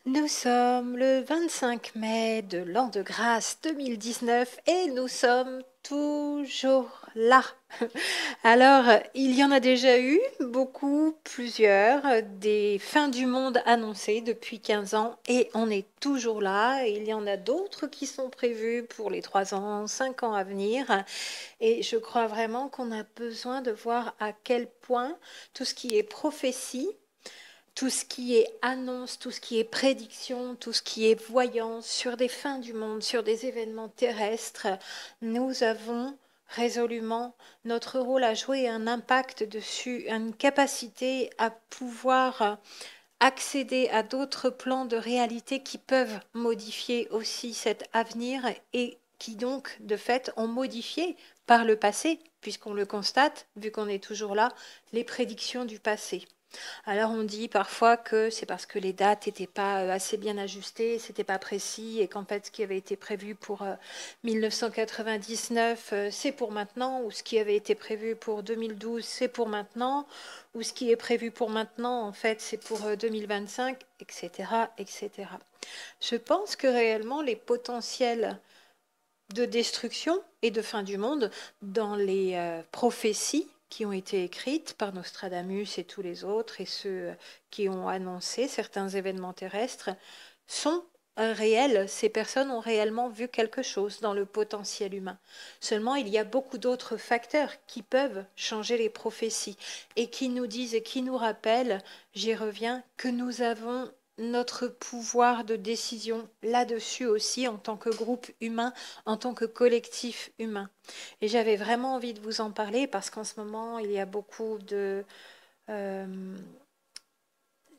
Nous sommes le 25 mai de l'an de grâce 2019 et nous sommes toujours là. Alors, il y en a déjà eu beaucoup, plusieurs, des fins du monde annoncées depuis 15 ans et on est toujours là. Et il y en a d'autres qui sont prévues pour les 3 ans, 5 ans à venir. Et je crois vraiment qu'on a besoin de voir à quel point tout ce qui est prophétie, tout ce qui est annonce, tout ce qui est prédiction, tout ce qui est voyance sur des fins du monde, sur des événements terrestres, nous avons résolument notre rôle à jouer, un impact dessus, une capacité à pouvoir accéder à d'autres plans de réalité qui peuvent modifier aussi cet avenir et qui donc, de fait, ont modifié par le passé, puisqu'on le constate, vu qu'on est toujours là, les prédictions du passé. Alors on dit parfois que c'est parce que les dates n'étaient pas assez bien ajustées, c'était pas précis et qu'en fait ce qui avait été prévu pour 1999 c'est pour maintenant, ou ce qui avait été prévu pour 2012 c'est pour maintenant, ou ce qui est prévu pour maintenant en fait c'est pour 2025, etc., etc. Je pense que réellement les potentiels de destruction et de fin du monde dans les prophéties qui ont été écrites par Nostradamus et tous les autres et ceux qui ont annoncé certains événements terrestres sont réels. Ces personnes ont réellement vu quelque chose dans le potentiel humain. Seulement, il y a beaucoup d'autres facteurs qui peuvent changer les prophéties et qui nous disent et qui nous rappellent, j'y reviens, que nous avons notre pouvoir de décision là-dessus aussi en tant que groupe humain, en tant que collectif humain. Et j'avais vraiment envie de vous en parler parce qu'en ce moment, il y a beaucoup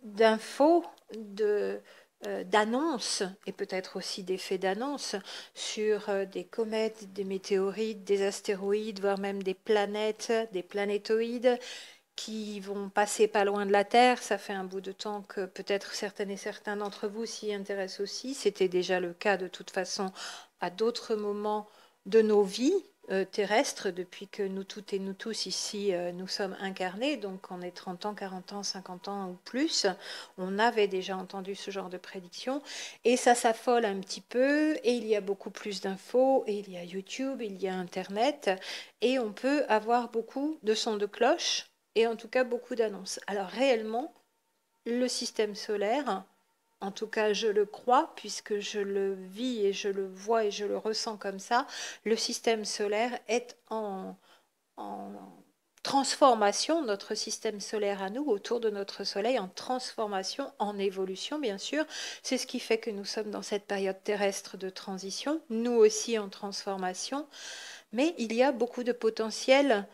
d'infos, d'annonces et peut-être aussi d'effets d'annonces sur des comètes, des météorites, des astéroïdes, voire même des planètes, des planétoïdes qui vont passer pas loin de la Terre. Ça fait un bout de temps que peut-être certaines et certains d'entre vous s'y intéressent aussi. C'était déjà le cas de toute façon à d'autres moments de nos vies terrestres, depuis que nous toutes et nous tous ici, nous sommes incarnés, donc on est 30 ans, 40 ans, 50 ans ou plus, on avait déjà entendu ce genre de prédiction, et ça s'affole un petit peu, et il y a beaucoup plus d'infos, et il y a YouTube, il y a Internet, et on peut avoir beaucoup de sons de cloche, et en tout cas beaucoup d'annonces. Alors réellement, le système solaire, en tout cas je le crois, puisque je le vis et je le vois et je le ressens comme ça, le système solaire est en transformation, notre système solaire à nous, autour de notre Soleil, en transformation, en évolution bien sûr. C'est ce qui fait que nous sommes dans cette période terrestre de transition, nous aussi en transformation, mais il y a beaucoup de potentiels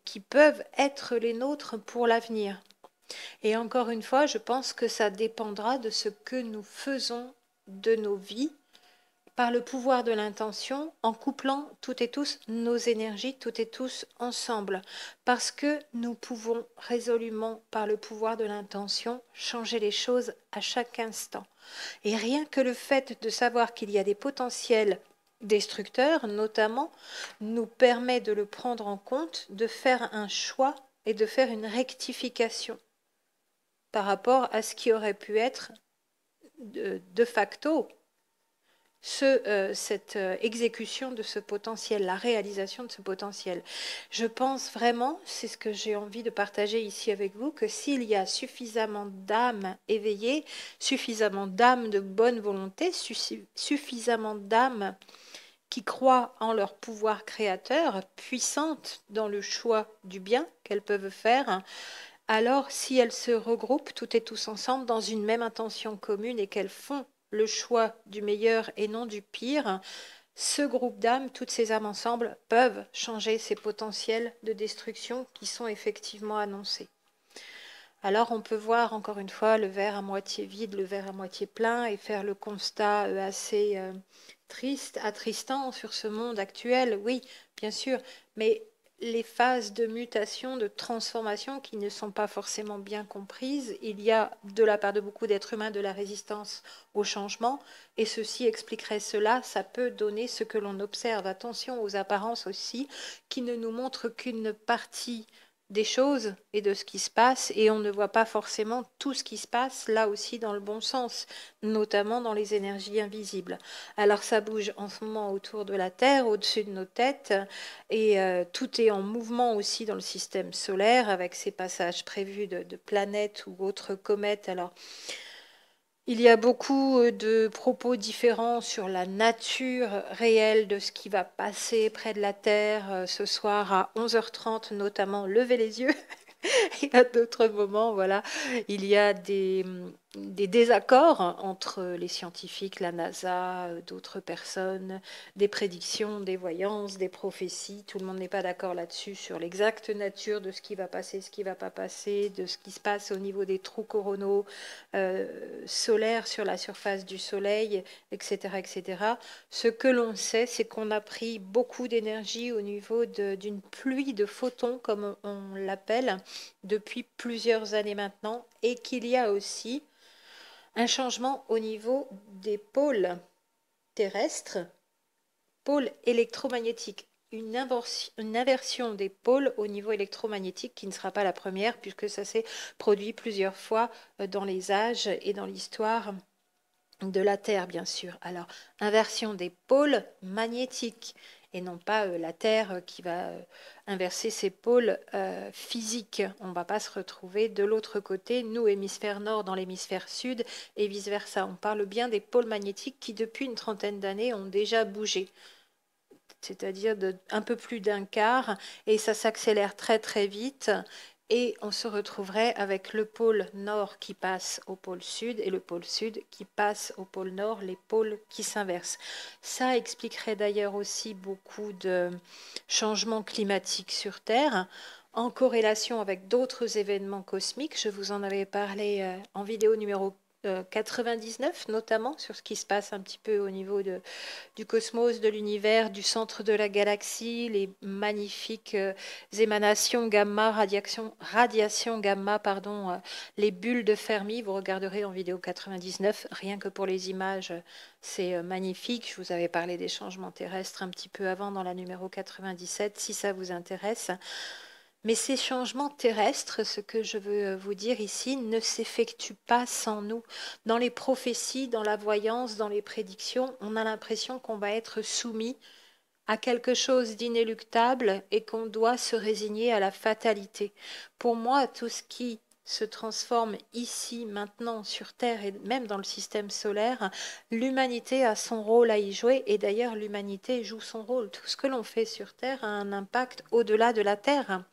qui peuvent être les nôtres pour l'avenir. Et encore une fois, je pense que ça dépendra de ce que nous faisons de nos vies par le pouvoir de l'intention, en couplant toutes et tous nos énergies, toutes et tous ensemble, parce que nous pouvons résolument, par le pouvoir de l'intention, changer les choses à chaque instant. Et rien que le fait de savoir qu'il y a des potentiels destructeurs, notamment, nous permet de le prendre en compte, de faire un choix et de faire une rectification par rapport à ce qui aurait pu être de facto cette exécution de ce potentiel, la réalisation de ce potentiel. Je pense vraiment, c'est ce que j'ai envie de partager ici avec vous, que s'il y a suffisamment d'âmes éveillées, suffisamment d'âmes de bonne volonté, suffisamment d'âmes qui croient en leur pouvoir créateur, puissantes dans le choix du bien qu'elles peuvent faire, alors si elles se regroupent toutes et tous ensemble dans une même intention commune et qu'elles font le choix du meilleur et non du pire, ce groupe d'âmes, toutes ces âmes ensemble, peuvent changer ces potentiels de destruction qui sont effectivement annoncés. Alors on peut voir encore une fois le verre à moitié vide, le verre à moitié plein et faire le constat assez triste, attristant sur ce monde actuel, oui, bien sûr, mais les phases de mutation, de transformation qui ne sont pas forcément bien comprises, il y a de la part de beaucoup d'êtres humains de la résistance au changement, et ceci expliquerait cela, ça peut donner ce que l'on observe. Attention aux apparences aussi, qui ne nous montrent qu'une partie des choses et de ce qui se passe, et on ne voit pas forcément tout ce qui se passe là aussi dans le bon sens, notamment dans les énergies invisibles. Alors ça bouge en ce moment autour de la Terre, au-dessus de nos têtes, et tout est en mouvement aussi dans le système solaire avec ces passages prévus de planètes ou autres comètes. Alors il y a beaucoup de propos différents sur la nature réelle de ce qui va passer près de la Terre ce soir à 11h30, notamment. Levez les yeux. Et à d'autres moments, voilà, il y a des désaccords entre les scientifiques, la NASA, d'autres personnes, des prédictions, des voyances, des prophéties. Tout le monde n'est pas d'accord là-dessus sur l'exacte nature de ce qui va passer, ce qui ne va pas passer, de ce qui se passe au niveau des trous coronaux solaires sur la surface du Soleil, etc., etc. Ce que l'on sait, c'est qu'on a pris beaucoup d'énergie au niveau d'une pluie de photons, comme on l'appelle, depuis plusieurs années maintenant, et qu'il y a aussi un changement au niveau des pôles terrestres, pôles électromagnétiques, une inversion des pôles au niveau électromagnétique qui ne sera pas la première puisque ça s'est produit plusieurs fois dans les âges et dans l'histoire de la Terre, bien sûr. Alors, inversion des pôles magnétiques et non pas la Terre qui va inverser ses pôles physiques. On ne va pas se retrouver de l'autre côté, nous, hémisphère nord, dans l'hémisphère sud et vice-versa. On parle bien des pôles magnétiques qui, depuis une trentaine d'années, ont déjà bougé, c'est-à-dire un peu plus d'un quart, et ça s'accélère très très vite. Et on se retrouverait avec le pôle nord qui passe au pôle sud et le pôle sud qui passe au pôle nord, les pôles qui s'inversent. Ça expliquerait d'ailleurs aussi beaucoup de changements climatiques sur Terre en corrélation avec d'autres événements cosmiques. Je vous en avais parlé en vidéo numéro 99, notamment sur ce qui se passe un petit peu au niveau du cosmos, de l'univers, du centre de la galaxie, les magnifiques émanations gamma, radiation gamma, pardon, les bulles de Fermi. Vous regarderez en vidéo 99, rien que pour les images, c'est magnifique. Je vous avais parlé des changements terrestres un petit peu avant dans la numéro 97, si ça vous intéresse. Mais ces changements terrestres, ce que je veux vous dire ici, ne s'effectuent pas sans nous. Dans les prophéties, dans la voyance, dans les prédictions, on a l'impression qu'on va être soumis à quelque chose d'inéluctable et qu'on doit se résigner à la fatalité. Pour moi, tout ce qui se transforme ici, maintenant, sur Terre et même dans le système solaire, l'humanité a son rôle à y jouer, et d'ailleurs l'humanité joue son rôle. Tout ce que l'on fait sur Terre a un impact au-delà de la Terre,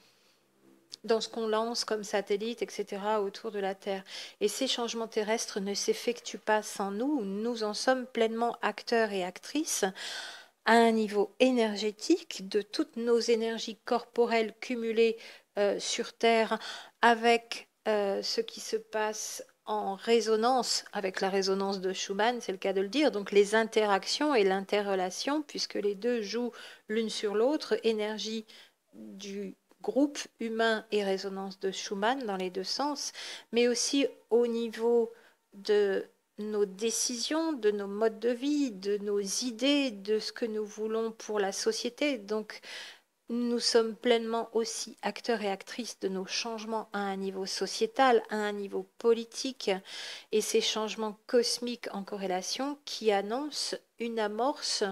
dans ce qu'on lance comme satellite, etc., autour de la Terre. Et ces changements terrestres ne s'effectuent pas sans nous. Nous en sommes pleinement acteurs et actrices à un niveau énergétique de toutes nos énergies corporelles cumulées sur Terre avec ce qui se passe en résonance avec la résonance de Schumann, c'est le cas de le dire, donc les interactions et l'interrelation, puisque les deux jouent l'une sur l'autre, énergie du groupe humain et résonance de Schumann dans les deux sens, mais aussi au niveau de nos décisions, de nos modes de vie, de nos idées, de ce que nous voulons pour la société. Donc, nous sommes pleinement aussi acteurs et actrices de nos changements à un niveau sociétal, à un niveau politique, et ces changements cosmiques en corrélation qui annoncent une amorce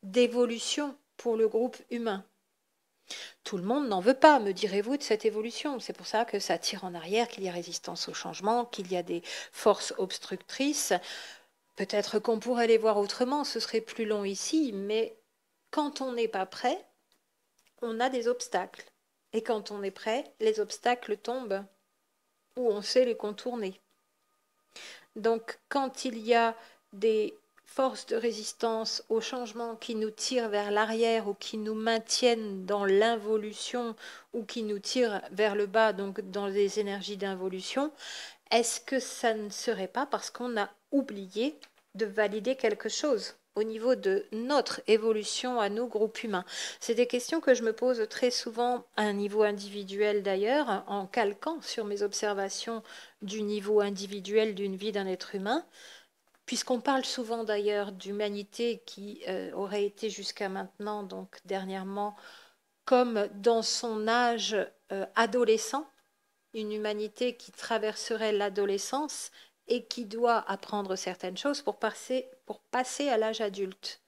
d'évolution pour le groupe humain. Tout le monde n'en veut pas, me direz-vous, de cette évolution. C'est pour ça que ça tire en arrière, qu'il y a résistance au changement, qu'il y a des forces obstructrices. Peut-être qu'on pourrait les voir autrement, ce serait plus long ici, mais quand on n'est pas prêt, on a des obstacles. Et quand on est prêt, les obstacles tombent ou on sait les contourner. Donc quand il y a des forces de résistance au changement qui nous tirent vers l'arrière ou qui nous maintiennent dans l'involution ou qui nous tirent vers le bas, donc dans des énergies d'involution, est-ce que ça ne serait pas parce qu'on a oublié de valider quelque chose au niveau de notre évolution à nous, groupe humain? C'est des questions que je me pose très souvent à un niveau individuel d'ailleurs, en calquant sur mes observations du niveau individuel d'une vie d'un être humain, puisqu'on parle souvent d'ailleurs d'humanité qui aurait été jusqu'à maintenant, donc dernièrement, comme dans son âge adolescent, une humanité qui traverserait l'adolescence et qui doit apprendre certaines choses pour passer à l'âge adulte.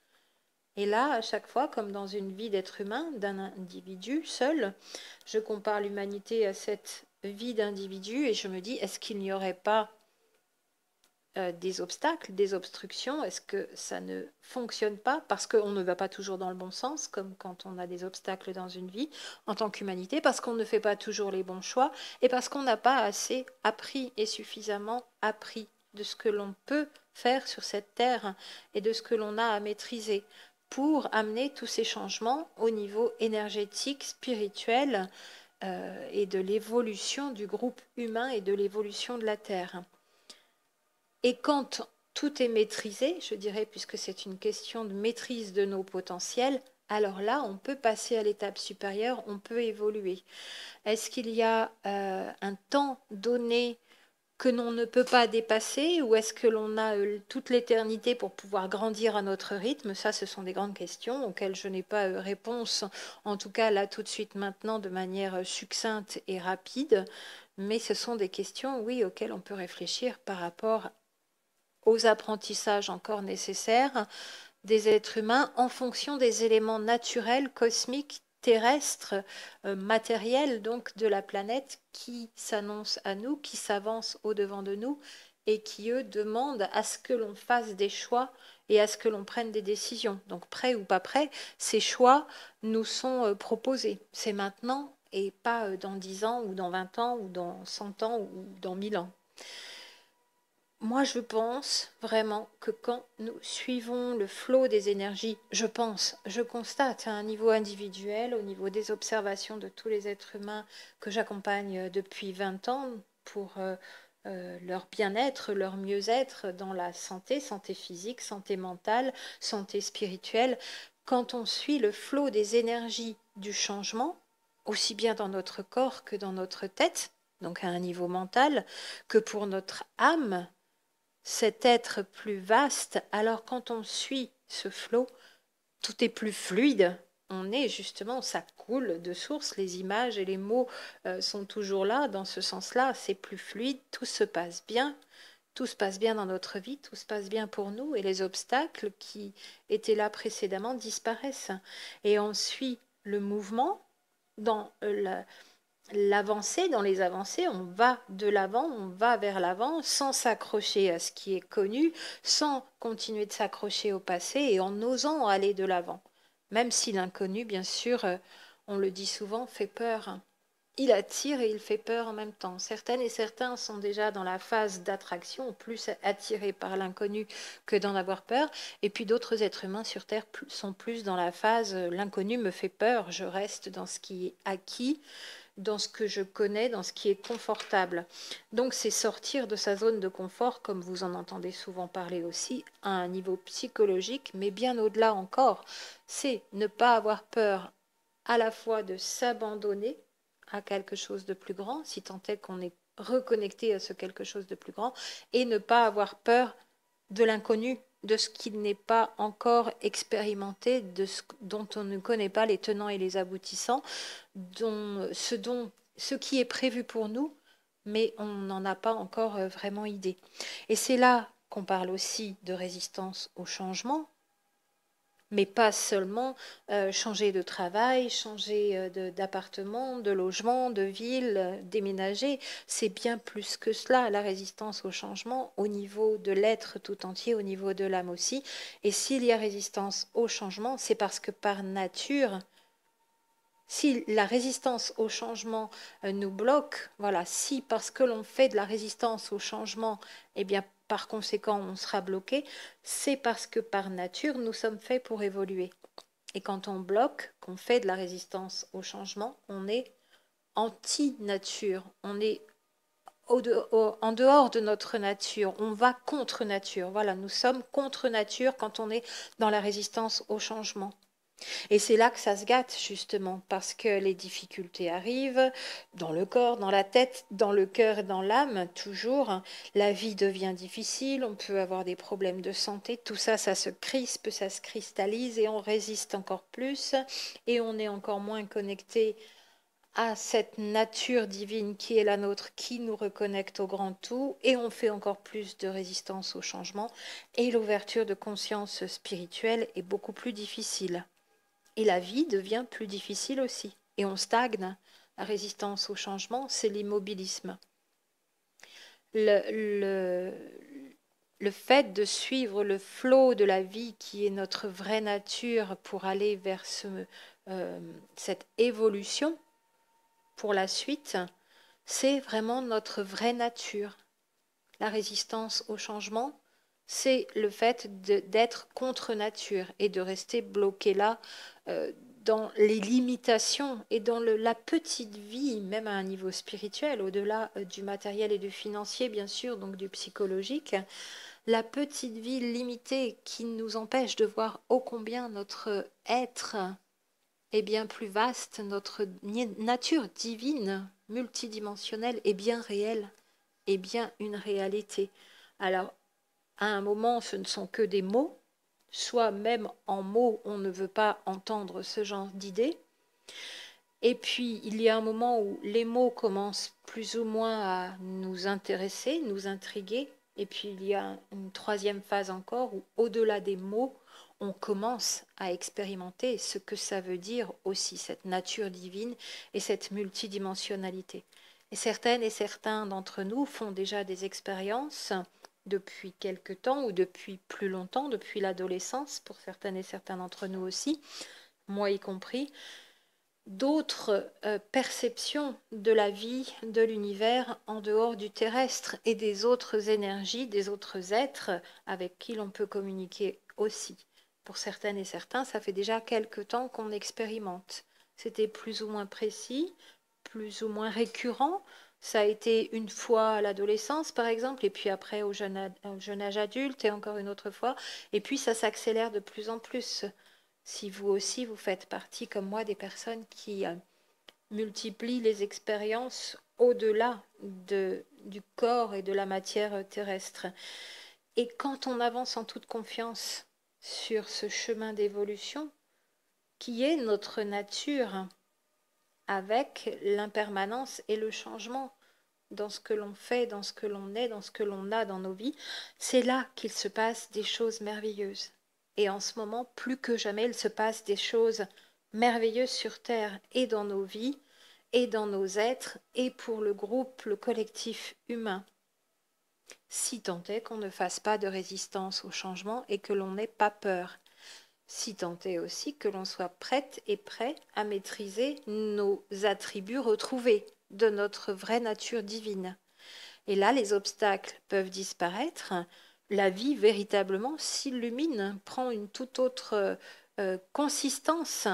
Et là, à chaque fois, comme dans une vie d'être humain, d'un individu seul, je compare l'humanité à cette vie d'individu et je me dis, est-ce qu'il n'y aurait pas des obstacles, des obstructions? Est-ce que ça ne fonctionne pas parce qu'on ne va pas toujours dans le bon sens, comme quand on a des obstacles dans une vie en tant qu'humanité, parce qu'on ne fait pas toujours les bons choix et parce qu'on n'a pas assez appris et suffisamment appris de ce que l'on peut faire sur cette terre et de ce que l'on a à maîtriser pour amener tous ces changements au niveau énergétique, spirituel et de l'évolution du groupe humain et de l'évolution de la Terre. Et quand tout est maîtrisé, je dirais, puisque c'est une question de maîtrise de nos potentiels, alors là, on peut passer à l'étape supérieure, on peut évoluer. Est-ce qu'il y a un temps donné que l'on ne peut pas dépasser ou est-ce que l'on a toute l'éternité pour pouvoir grandir à notre rythme? Ça, ce sont des grandes questions auxquelles je n'ai pas réponse, en tout cas là tout de suite maintenant de manière succincte et rapide, mais ce sont des questions, oui, auxquelles on peut réfléchir par rapport aux apprentissages encore nécessaires des êtres humains en fonction des éléments naturels, cosmiques, terrestres, matériels donc de la planète qui s'annoncent à nous, qui s'avancent au-devant de nous et qui, eux, demandent à ce que l'on fasse des choix et à ce que l'on prenne des décisions. Donc, prêt ou pas prêt, ces choix nous sont proposés. C'est maintenant et pas dans 10 ans ou dans 20 ans ou dans 100 ans ou dans 1000 ans. Moi, je pense vraiment que quand nous suivons le flot des énergies, je constate à un niveau individuel, au niveau des observations de tous les êtres humains que j'accompagne depuis 20 ans pour leur bien-être, leur mieux-être dans la santé, santé physique, santé mentale, santé spirituelle, quand on suit le flot des énergies du changement, aussi bien dans notre corps que dans notre tête, donc à un niveau mental, que pour notre âme, cet être plus vaste, alors quand on suit ce flot, tout est plus fluide. On est justement, ça coule de source, les images et les mots sont toujours là, dans ce sens-là, c'est plus fluide, tout se passe bien, tout se passe bien dans notre vie, tout se passe bien pour nous et les obstacles qui étaient là précédemment disparaissent. Et on suit le mouvement dans l'avancée, dans les avancées, on va de l'avant, on va vers l'avant sans s'accrocher à ce qui est connu, sans continuer de s'accrocher au passé et en osant aller de l'avant. Même si l'inconnu, bien sûr, on le dit souvent, fait peur. Il attire et il fait peur en même temps. Certaines et certains sont déjà dans la phase d'attraction, plus attirés par l'inconnu que d'en avoir peur. Et puis d'autres êtres humains sur Terre sont plus dans la phase l'inconnu me fait peur, je reste dans ce qui est acquis, dans ce que je connais, dans ce qui est confortable. Donc c'est sortir de sa zone de confort, comme vous en entendez souvent parler aussi, à un niveau psychologique, mais bien au-delà encore. C'est ne pas avoir peur à la fois de s'abandonner à quelque chose de plus grand, si tant est qu'on est reconnecté à ce quelque chose de plus grand, et ne pas avoir peur de l'inconnu, de ce qui n'est pas encore expérimenté, de ce dont on ne connaît pas les tenants et les aboutissants, ce qui est prévu pour nous, mais on n'en a pas encore vraiment idée. Et c'est là qu'on parle aussi de résistance au changement, mais pas seulement changer de travail, changer d'appartement, de logement, de ville, déménager. C'est bien plus que cela, la résistance au changement au niveau de l'être tout entier, au niveau de l'âme aussi. Et s'il y a résistance au changement, c'est parce que par nature, si la résistance au changement nous bloque, voilà, si parce que l'on fait de la résistance au changement, eh bien par conséquent on sera bloqué, c'est parce que par nature nous sommes faits pour évoluer. Et quand on bloque, qu'on fait de la résistance au changement, on est anti-nature, on est en dehors de notre nature, on va contre nature. Voilà, nous sommes contre nature quand on est dans la résistance au changement. Et c'est là que ça se gâte, justement, parce que les difficultés arrivent dans le corps, dans la tête, dans le cœur et dans l'âme, toujours. La vie devient difficile, on peut avoir des problèmes de santé, tout ça, ça se crispe, ça se cristallise et on résiste encore plus et on est encore moins connecté à cette nature divine qui est la nôtre, qui nous reconnecte au grand tout, et on fait encore plus de résistance au changement, et l'ouverture de conscience spirituelle est beaucoup plus difficile. Et la vie devient plus difficile aussi. Et on stagne. La résistance au changement, c'est l'immobilisme. Le, le fait de suivre le flot de la vie qui est notre vraie nature pour aller vers cette évolution pour la suite, c'est vraiment notre vraie nature. La résistance au changement, c'est le fait d'être contre nature et de rester bloqué là dans les limitations et dans la petite vie, même à un niveau spirituel, au-delà du matériel et du financier, bien sûr, donc du psychologique, la petite vie limitée qui nous empêche de voir ô combien notre être est bien plus vaste, notre nature divine, multidimensionnelle, est bien réelle, est bien une réalité. Alors, à un moment, ce ne sont que des mots, soit même en mots, on ne veut pas entendre ce genre d'idées. Et puis, il y a un moment où les mots commencent plus ou moins à nous intéresser, nous intriguer. Et puis, il y a une troisième phase encore où, au-delà des mots, on commence à expérimenter ce que ça veut dire aussi, cette nature divine et cette multidimensionnalité. Et certaines et certains d'entre nous font déjà des expériences depuis quelque temps ou depuis plus longtemps, depuis l'adolescence, pour certaines et certains d'entre nous aussi, moi y compris, d'autres perceptions de la vie, de l'univers en dehors du terrestre et des autres énergies, des autres êtres avec qui l'on peut communiquer aussi. Pour certaines et certains, ça fait déjà quelque temps qu'on expérimente. C'était plus ou moins précis, plus ou moins récurrent. Ça a été une fois à l'adolescence, par exemple, et puis après au jeune âge adulte, et encore une autre fois. Et puis ça s'accélère de plus en plus. Si vous aussi, vous faites partie, comme moi, des personnes qui multiplient les expériences au-delà du corps et de la matière terrestre. Et quand on avance en toute confiance sur ce chemin d'évolution, qui est notre nature, avec l'impermanence et le changement dans ce que l'on fait, dans ce que l'on est, dans ce que l'on a dans nos vies, c'est là qu'il se passe des choses merveilleuses. Et en ce moment, plus que jamais, il se passe des choses merveilleuses sur Terre et dans nos vies, et dans nos êtres, et pour le groupe, le collectif humain. Si tant est qu'on ne fasse pas de résistance au changement et que l'on n'ait pas peur. Si tant est aussi que l'on soit prête et prêt à maîtriser nos attributs retrouvés de notre vraie nature divine. Et là, les obstacles peuvent disparaître, la vie véritablement s'illumine, prend une toute autre consistance,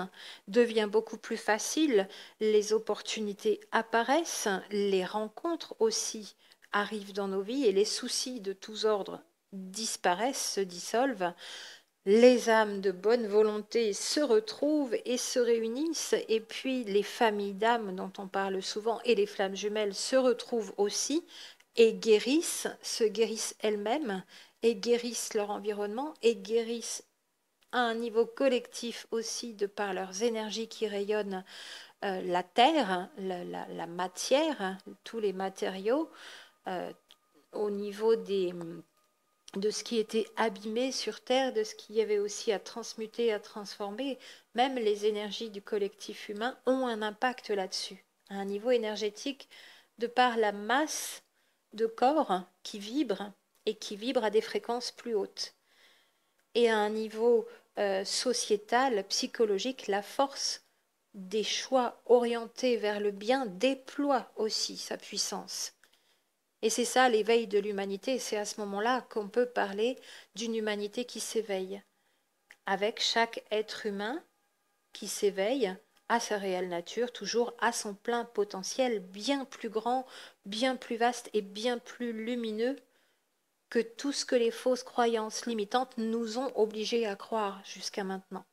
devient beaucoup plus facile, les opportunités apparaissent, les rencontres aussi arrivent dans nos vies et les soucis de tous ordres disparaissent, se dissolvent. Les âmes de bonne volonté se retrouvent et se réunissent, et puis les familles d'âmes dont on parle souvent et les flammes jumelles se retrouvent aussi et guérissent, se guérissent elles-mêmes et guérissent leur environnement et guérissent à un niveau collectif aussi de par leurs énergies qui rayonnent la terre, la matière, tous les matériaux au niveau de ce qui était abîmé sur Terre, de ce qu'il y avait aussi à transmuter, à transformer. Même les énergies du collectif humain ont un impact là-dessus, à un niveau énergétique, de par la masse de corps qui vibrent et qui vibrent à des fréquences plus hautes. Et à un niveau sociétal, psychologique, la force des choix orientés vers le bien déploie aussi sa puissance. Et c'est ça l'éveil de l'humanité, c'est à ce moment-là qu'on peut parler d'une humanité qui s'éveille, avec chaque être humain qui s'éveille à sa réelle nature, toujours à son plein potentiel, bien plus grand, bien plus vaste et bien plus lumineux que tout ce que les fausses croyances limitantes nous ont obligés à croire jusqu'à maintenant.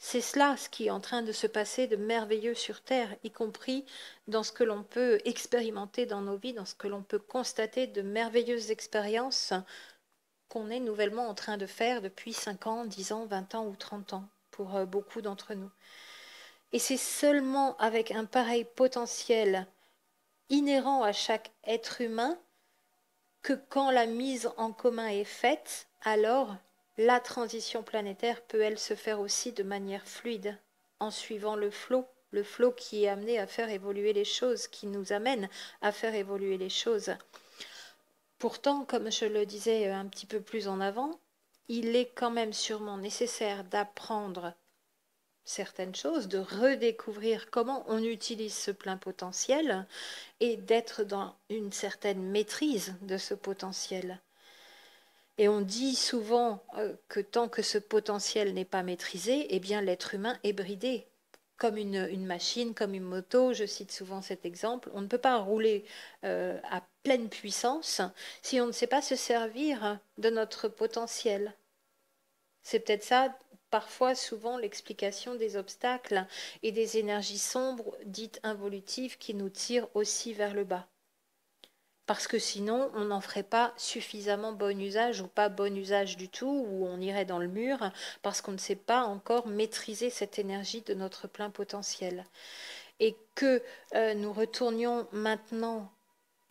C'est cela ce qui est en train de se passer de merveilleux sur Terre, y compris dans ce que l'on peut expérimenter dans nos vies, dans ce que l'on peut constater de merveilleuses expériences qu'on est nouvellement en train de faire depuis 5 ans, 10 ans, 20 ans ou 30 ans pour beaucoup d'entre nous. Et c'est seulement avec un pareil potentiel inhérent à chaque être humain que quand la mise en commun est faite, alors la transition planétaire peut, elle, se faire aussi de manière fluide, en suivant le flot qui est amené à faire évoluer les choses, qui nous amène à faire évoluer les choses. Pourtant, comme je le disais un petit peu plus en avant, il est quand même sûrement nécessaire d'apprendre certaines choses, de redécouvrir comment on utilise ce plein potentiel et d'être dans une certaine maîtrise de ce potentiel. Et on dit souvent que tant que ce potentiel n'est pas maîtrisé, eh bien l'être humain est bridé. Comme une machine, comme une moto, je cite souvent cet exemple, on ne peut pas rouler à pleine puissance si on ne sait pas se servir de notre potentiel. C'est peut-être ça, parfois, souvent, l'explication des obstacles et des énergies sombres, dites involutives, qui nous tirent aussi vers le bas. Parce que sinon, on n'en ferait pas suffisamment bon usage ou pas bon usage du tout, ou on irait dans le mur, parce qu'on ne sait pas encore maîtriser cette énergie de notre plein potentiel. Et que nous retournions maintenant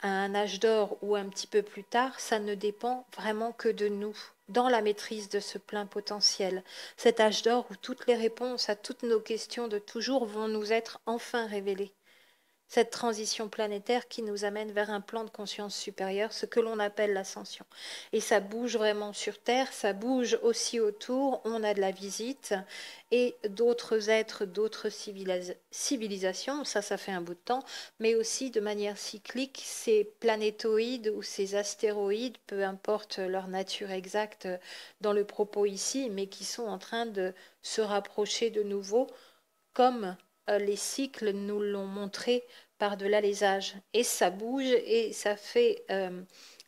à un âge d'or ou un petit peu plus tard, ça ne dépend vraiment que de nous, dans la maîtrise de ce plein potentiel. Cet âge d'or où toutes les réponses à toutes nos questions de toujours vont nous être enfin révélées. Cette transition planétaire qui nous amène vers un plan de conscience supérieur, ce que l'on appelle l'ascension. Et ça bouge vraiment sur Terre, ça bouge aussi autour, on a de la visite, et d'autres êtres, d'autres civilisations, ça fait un bout de temps, mais aussi de manière cyclique, ces planétoïdes ou ces astéroïdes, peu importe leur nature exacte dans le propos ici, mais qui sont en train de se rapprocher de nouveau, comme les cycles nous l'ont montré par-delà les âges. Et ça bouge et ça fait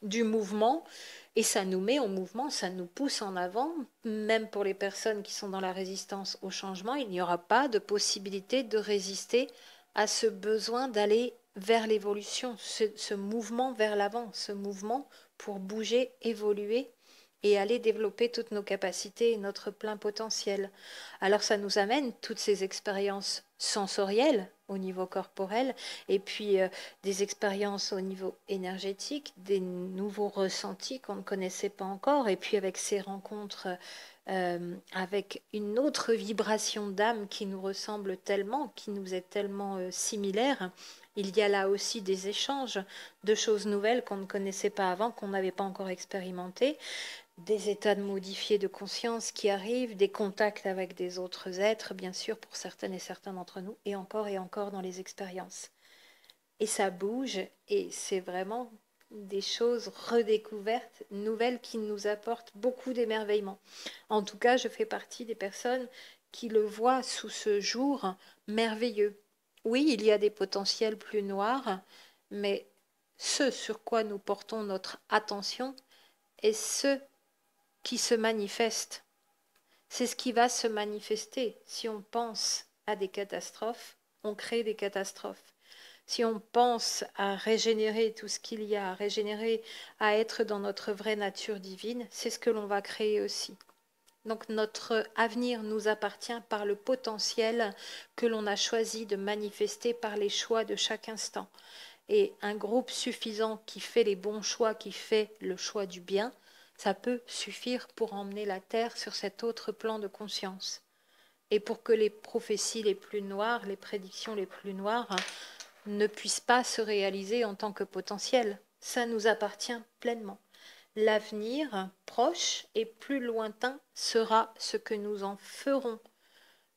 du mouvement et ça nous met en mouvement, ça nous pousse en avant. Même pour les personnes qui sont dans la résistance au changement, il n'y aura pas de possibilité de résister à ce besoin d'aller vers l'évolution, ce mouvement vers l'avant, ce mouvement pour bouger, évoluer et aller développer toutes nos capacités et notre plein potentiel. Alors ça nous amène toutes ces expériences sensorielles au niveau corporel et puis des expériences au niveau énergétique, des nouveaux ressentis qu'on ne connaissait pas encore et puis avec ces rencontres avec une autre vibration d'âme qui nous ressemble tellement, qui nous est tellement similaire. Il y a là aussi des échanges de choses nouvelles qu'on ne connaissait pas avant, qu'on n'avait pas encore expérimentées, des états de modifiés de conscience qui arrivent, des contacts avec des autres êtres, bien sûr, pour certaines et certains d'entre nous, et encore dans les expériences. Et ça bouge, et c'est vraiment des choses redécouvertes, nouvelles, qui nous apportent beaucoup d'émerveillement. En tout cas, je fais partie des personnes qui le voient sous ce jour merveilleux. Oui, il y a des potentiels plus noirs, mais ce sur quoi nous portons notre attention est ce qui se manifeste. C'est ce qui va se manifester. Si on pense à des catastrophes, on crée des catastrophes. Si on pense à régénérer tout ce qu'il y a à régénérer, à être dans notre vraie nature divine, c'est ce que l'on va créer aussi. Donc notre avenir nous appartient par le potentiel que l'on a choisi de manifester par les choix de chaque instant. Et un groupe suffisant qui fait les bons choix, qui fait le choix du bien, ça peut suffire pour emmener la Terre sur cet autre plan de conscience. Et pour que les prophéties les plus noires, les prédictions les plus noires ne puissent pas se réaliser en tant que potentiel. Ça nous appartient pleinement. L'avenir proche et plus lointain sera ce que nous en ferons,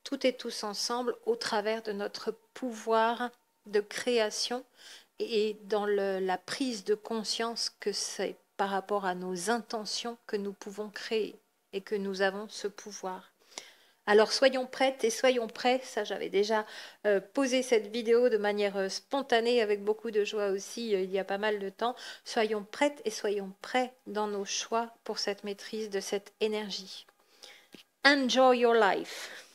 toutes et tous ensemble, au travers de notre pouvoir de création et dans la prise de conscience que c'est par rapport à nos intentions que nous pouvons créer et que nous avons ce pouvoir. Alors soyons prêtes et soyons prêts, ça j'avais déjà posé cette vidéo de manière spontanée avec beaucoup de joie aussi il y a pas mal de temps. Soyons prêtes et soyons prêts dans nos choix pour cette maîtrise de cette énergie. Enjoy your life.